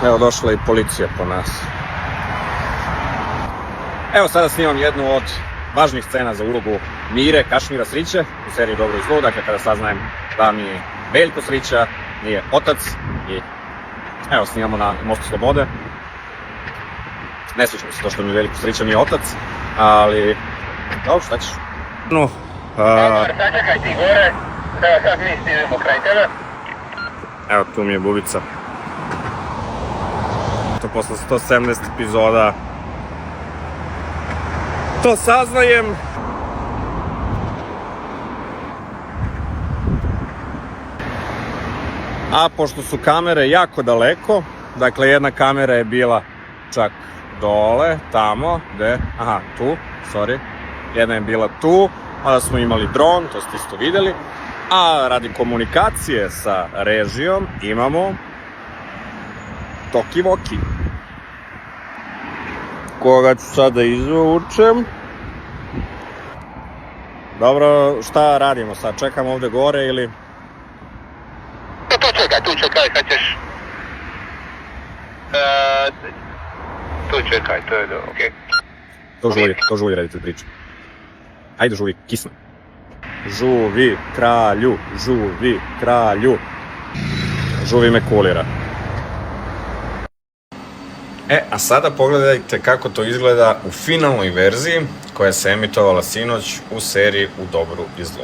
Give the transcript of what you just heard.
Evo, došla i policija po nas. Evo, sada snimam jednu od važnih scena za ulogu Mire Kašmira Sriće u seriji Dobro i zlo, dakle kada saznajem da mi Veljko Srića nije otac i evo, snimamo na Mostu Slobode. Ne sviđa mi se to što mi Veljko Srića nije otac, ali dobro, šta ćeš? Sačekaj ti gore, sad mi snimemo kraj tebe. Evo, tu mi je Bubica. To posle 170 epizoda to saznajem. A pošto su kamere jako daleko, dakle jedna kamera je bila čak dole, tamo, gde, aha, tu, sorry, jedna je bila tu, a da smo imali dron, to ste isto videli, a radi komunikacije sa režijom imamo Toki Voki, koga ću sada izvučem. Dobro, šta radimo sad? Čekam ovde gore ili... Tu čekaj, kad ćeš... Tu čekaj, to je dobro, okej. To žuvi reditelj priča. Ajde, žuvi, kisne. Žuvi kralju, žuvi kralju. Žuvi me kulira. A sada pogledajte kako to izgleda u finalnoj verziji koja se emitovala sinoć u seriji U dobru i zlu.